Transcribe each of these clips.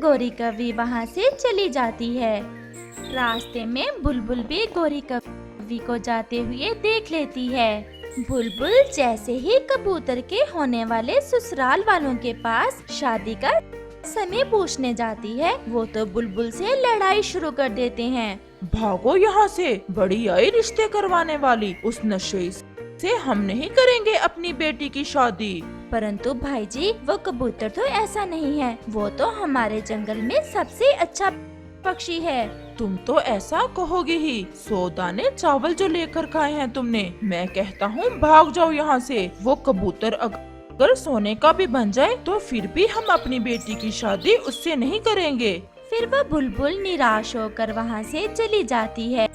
गोरी कौवी वहाँ से चली जाती है। रास्ते में बुलबुल भी गोरी कौवी को जाते हुए देख लेती है। बुलबुल जैसे ही कबूतर के होने वाले ससुराल वालों के पास शादी का समय पूछने जाती है, वो तो बुलबुल से लड़ाई शुरू कर देते हैं। भागो यहाँ से, बड़ी आई रिश्ते करवाने वाली, उस नशे से हम नहीं करेंगे अपनी बेटी की शादी। परंतु भाई जी, वो कबूतर तो ऐसा नहीं है, वो तो हमारे जंगल में सबसे अच्छा पक्षी है। तुम तो ऐसा कहोगे ही, 100 दाने चावल जो लेकर खाए हैं तुमने। मैं कहता हूँ भाग जाओ यहाँ से। वो कबूतर अगर सोने का भी बन जाए तो फिर भी हम अपनी बेटी की शादी उससे नहीं करेंगे। फिर वह बुलबुल निराश होकर वहाँ से चली जाती है।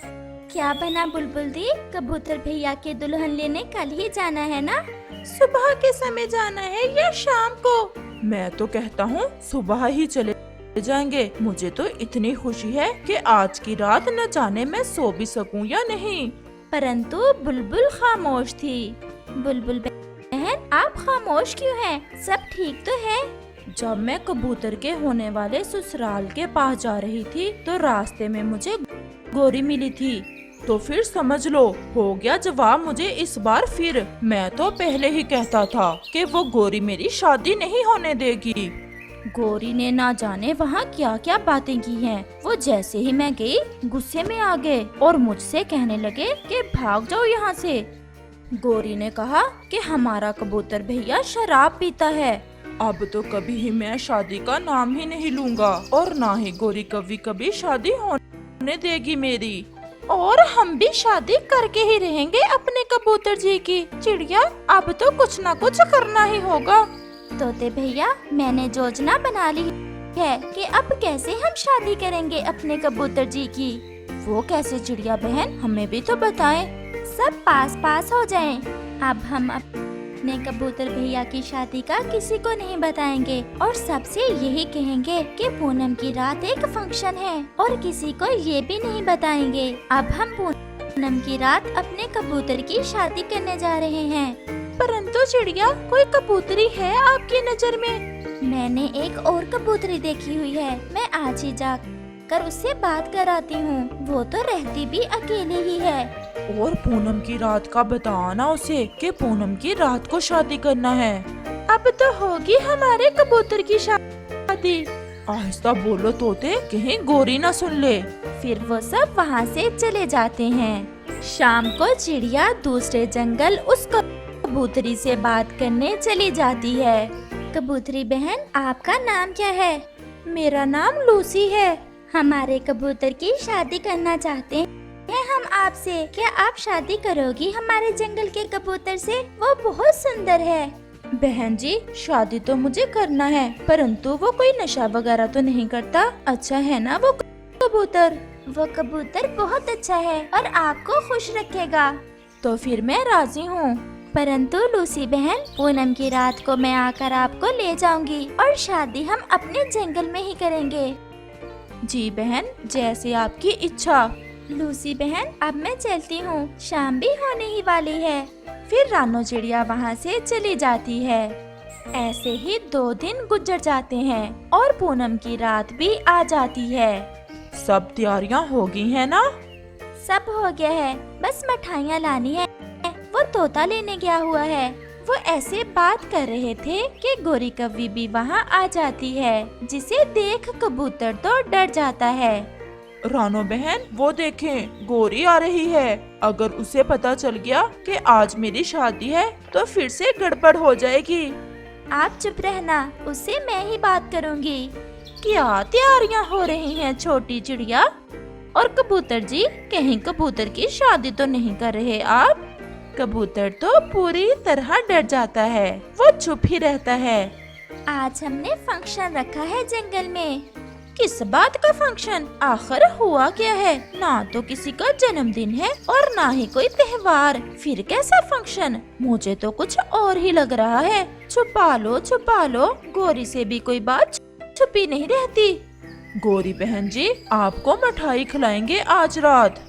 क्या बना बुलबुल दी, कबूतर भैया के दुल्हन लेने कल ही जाना है ना? सुबह के समय जाना है या शाम को? मैं तो कहता हूँ सुबह ही चले जाएंगे। मुझे तो इतनी खुशी है कि आज की रात न जाने मैं सो भी सकूं या नहीं। परंतु बुलबुल खामोश थी। बुलबुल बहन, आप खामोश क्यों हैं? सब ठीक तो है? जब मैं कबूतर के होने वाले ससुराल के पास जा रही थी तो रास्ते में मुझे गोरी मिली थी, तो फिर समझ लो हो गया जवाब मुझे इस बार फिर। मैं तो पहले ही कहता था कि वो गोरी मेरी शादी नहीं होने देगी। गोरी ने ना जाने वहाँ क्या क्या बातें की हैं। वो जैसे ही मैं गई गुस्से में आ गए और मुझसे कहने लगे कि भाग जाओ यहाँ से। गोरी ने कहा कि हमारा कबूतर भैया शराब पीता है। अब तो कभी ही मैं शादी का नाम ही नहीं लूँगा और ना ही गोरी कभी शादी होने देगी मेरी। और हम भी शादी करके ही रहेंगे अपने कबूतर जी की। चिड़िया, अब तो कुछ ना कुछ करना ही होगा। तोते भैया, मैंने योजना बना ली है कि अब कैसे हम शादी करेंगे अपने कबूतर जी की। वो कैसे चिड़िया बहन, हमें भी तो बताएं। सब पास हो जाएं। अब हम अपने कबूतर भैया की शादी का किसी को नहीं बताएंगे और सबसे यही कहेंगे कि पूनम की रात एक फंक्शन है और किसी को ये भी नहीं बताएंगे। अब हम पूनम की रात अपने कबूतर की शादी करने जा रहे हैं। परंतु चिड़िया, कोई कबूतरी है आपकी नजर में? मैंने एक और कबूतरी देखी हुई है, मैं आज ही जाकर उससे बात कराती हूँ। वो तो रहती भी अकेले ही है। और पूनम की रात का बताना उसे कि पूनम की रात को शादी करना है। अब तो होगी हमारे कबूतर की शादी। आहिस्ता बोलो तोते, कहीं गोरी ना सुन ले। फिर वो सब वहाँ से चले जाते हैं। शाम को चिड़िया दूसरे जंगल उस कबूतरी से बात करने चली जाती है। कबूतरी बहन, आपका नाम क्या है? मेरा नाम लूसी है। हमारे कबूतर की शादी करना चाहते हैं हम आपसे। क्या आप शादी करोगी हमारे जंगल के कबूतर से? वो बहुत सुंदर है। बहन जी, शादी तो मुझे करना है, परंतु वो कोई नशा वगैरह तो नहीं करता। अच्छा है ना वो कबूतर? वो कबूतर बहुत अच्छा है और आपको खुश रखेगा। तो फिर मैं राजी हूँ। परंतु लूसी बहन, पूनम की रात को मैं आकर आपको ले जाऊंगी और शादी हम अपने जंगल में ही करेंगे। जी बहन, जैसे आपकी इच्छा। लूसी बहन, अब मैं चलती हूँ, शाम भी होने ही वाली है। फिर रानो चिड़िया वहाँ से चली जाती है। ऐसे ही 2 दिन गुजर जाते हैं और पूनम की रात भी आ जाती है। सब तैयारियाँ हो गई है ना? सब हो गया है, बस मिठाइयाँ लानी है। वो तोता लेने गया हुआ है। वो ऐसे बात कर रहे थे कि गोरी कौवी भी वहाँ आ जाती है, जिसे देख कबूतर तो डर जाता है। रानो बहन, वो देखें, गोरी आ रही है। अगर उसे पता चल गया कि आज मेरी शादी है तो फिर से गड़बड़ हो जाएगी। आप चुप रहना, उससे मैं ही बात करूँगी। क्या तैयारियां हो रही हैं छोटी चिड़िया? और कबूतर जी, कहीं कबूतर की शादी तो नहीं कर रहे आप? कबूतर तो पूरी तरह डर जाता है, वो चुप ही रहता है। आज हमने फंक्शन रखा है जंगल में। किस बात का फंक्शन? आखिर हुआ क्या है? ना तो किसी का जन्मदिन है और ना ही कोई त्योहार, फिर कैसा फंक्शन? मुझे तो कुछ और ही लग रहा है। छुपा लो, गोरी से भी कोई बात छुपी नहीं रहती। गोरी बहन जी, आपको मिठाई खिलाएंगे आज रात।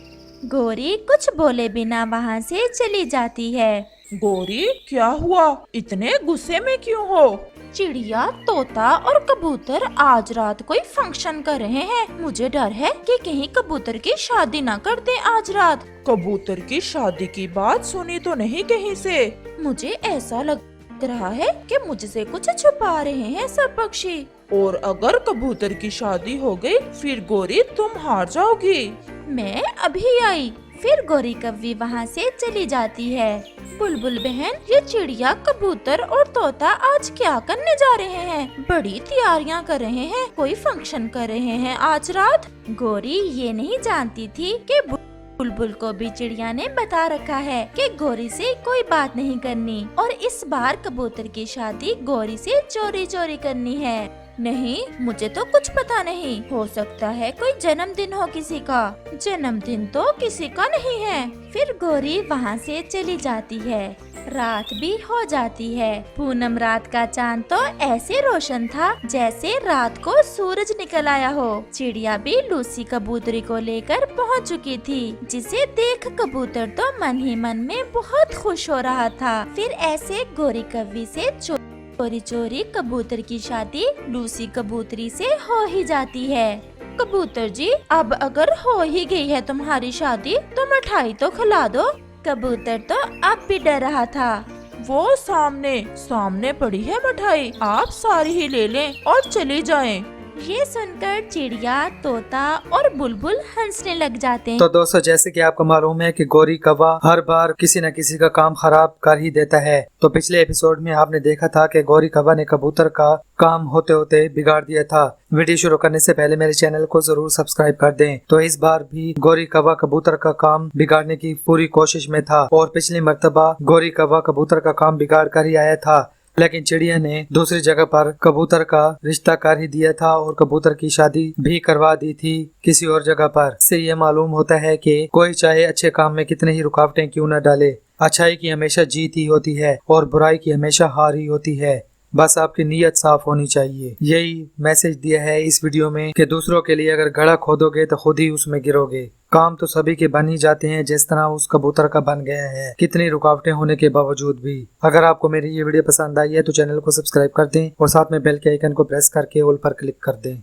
गोरी कुछ बोले बिना वहाँ से चली जाती है। गोरी, क्या हुआ? इतने गुस्से में क्यों हो? चिड़िया, तोता और कबूतर आज रात कोई फंक्शन कर रहे हैं। मुझे डर है कि कहीं कबूतर की शादी ना कर दे आज रात। कबूतर की शादी की बात सुनी तो नहीं कहीं से। मुझे ऐसा लग रहा है कि मुझसे कुछ छुपा रहे हैं सब पक्षी। और अगर कबूतर की शादी हो गई फिर गौरी तुम हार जाओगी। मैं अभी आई। फिर गौरी कव्वी वहाँ से चली जाती है। बुलबुल बहन, ये चिड़िया, कबूतर और तोता आज क्या करने जा रहे हैं? बड़ी तैयारियां कर रहे हैं, कोई फंक्शन कर रहे हैं आज रात। गौरी ये नहीं जानती थी कि बुलबुल को भी चिड़िया ने बता रखा है कि गौरी से कोई बात नहीं करनी और इस बार कबूतर की शादी गौरी से चोरी चोरी करनी है। नहीं, मुझे तो कुछ पता नहीं। हो सकता है कोई जन्मदिन हो किसी का। जन्मदिन तो किसी का नहीं है। फिर गौरी वहाँ से चली जाती है। रात भी हो जाती है। पूनम रात का चांद तो ऐसे रोशन था जैसे रात को सूरज निकल आया हो। चिड़िया भी लूसी कबूतरी को लेकर पहुँच चुकी थी, जिसे देख कबूतर तो मन ही मन में बहुत खुश हो रहा था। फिर ऐसे गौरी कव्वी से चोरी चोरी कबूतर की शादी लूसी कबूतरी से हो ही जाती है। कबूतर जी, अब अगर हो ही गई है तुम्हारी शादी तो मिठाई तो खिला दो। कबूतर तो अब भी डर रहा था। वो सामने पड़ी है मिठाई, आप सारी ही ले लें और चली जाएं। ये सुनकर चिड़िया, तोता और बुलबुल हंसने लग जाते हैं। तो दोस्तों, जैसे कि आपको मालूम है कि गौरी कौवा हर बार किसी न किसी का काम खराब कर ही देता है। तो पिछले एपिसोड में आपने देखा था कि गौरी कौवा ने कबूतर का काम होते होते बिगाड़ दिया था। वीडियो शुरू करने से पहले मेरे चैनल को जरूर सब्सक्राइब कर दें। तो इस बार भी गौरी कौवा कबूतर का काम बिगाड़ने की पूरी कोशिश में था और पिछली मर्तबा गौरी कौवा कबूतर का काम बिगाड़ कर ही आया था, लेकिन चिड़िया ने दूसरी जगह पर कबूतर का रिश्ता कर ही दिया था और कबूतर की शादी भी करवा दी थी किसी और जगह पर। इससे ये मालूम होता है कि कोई चाहे अच्छे काम में कितने ही रुकावटें क्यों न डाले, अच्छाई की हमेशा जीत ही होती है और बुराई की हमेशा हार ही होती है। बस आपकी नीयत साफ होनी चाहिए। यही मैसेज दिया है इस वीडियो में कि दूसरों के लिए अगर गड्ढा खोदोगे तो खुद ही उसमें गिरोगे। काम तो सभी के बन ही जाते हैं जिस तरह उस कबूतर का बन गया है, कितनी रुकावटें होने के बावजूद भी। अगर आपको मेरी ये वीडियो पसंद आई है तो चैनल को सब्सक्राइब कर दें और साथ में बेल के आइकन को प्रेस करके ऑल पर क्लिक कर दें।